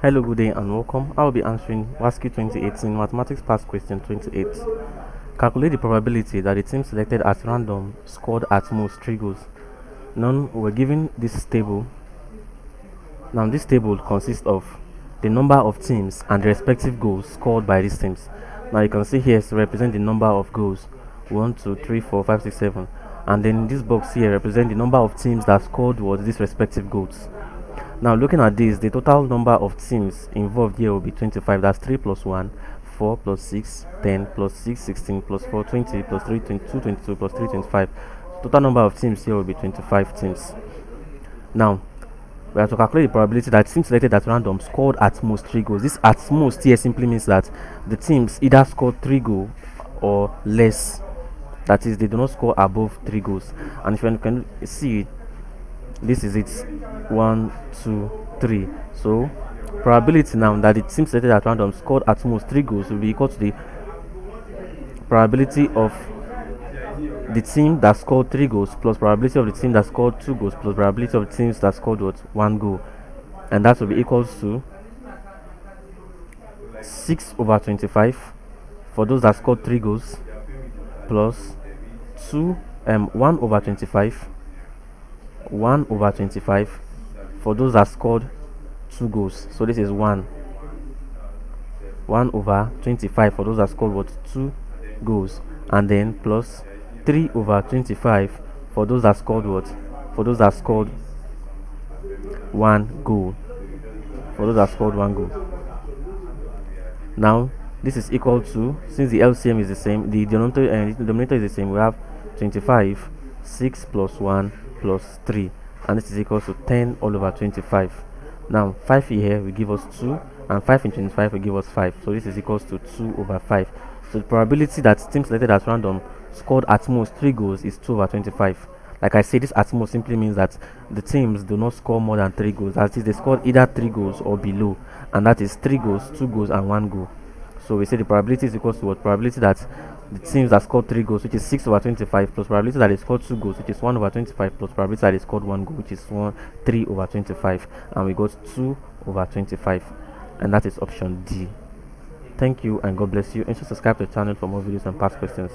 Hello, good day and welcome. I will be answering WASSCE 2018 Mathematics Past Question 28. Calculate the probability that the team selected at random scored at most 3 goals. Now we're given this table. Now this table consists of the number of teams and the respective goals scored by these teams. Now you can see here to represent the number of goals 1, 2, 3, 4, 5, 6, 7, and then this box here represent the number of teams that scored was these respective goals. Now looking at this, the total number of teams involved here will be 25. That's 3 plus 1, 4 plus 6, 10 plus 6, 16 plus 4, 20 plus 3, 22, 22 plus 3, 25. Total number of teams here will be 25 teams. Now we have to calculate the probability that teams selected at random scored at most 3 goals. This at most here simply means that the teams either scored 3 goals or less. That is, they do not score above 3 goals. And if you can see, this is it, 1, 2, 3. So probability now that the team selected at random scored at most 3 goals will be equal to the probability of the team that scored 3 goals plus probability of the team that scored 2 goals plus probability of the teams that scored 1 goal, and that will be equals to 6 over 25 for those that scored 3 goals plus 1 over 25 for those that scored 2 goals. So this is 1 over 25 for those that scored 2 goals, and then plus 3 over 25 for those that scored 1 goal. Now this is equal to, since the LCM is the same, the denominator is the same, we have 25, 6 plus 1 plus 3, and this is equal to 10 all over 25. Now 5 here will give us 2, and 5 in 25 will give us 5, so this is equals to 2 over 5. So the probability that team selected at random scored at most 3 goals is 2 over 25. Like I said, this at most simply means that the teams do not score more than 3 goals. That is, they scored either 3 goals or below, and that is 3 goals, 2 goals, and 1 goal. So we say the probability is equal to what? Probability that the teams that scored 3 goals, which is 6 over 25, plus probability that they scored 2 goals, which is 1 over 25, plus probability that they scored 1 goal, which is 3 over 25, and we got 2 over 25, and that is option D. Thank you and God bless you. And subscribe to the channel for more videos and past questions.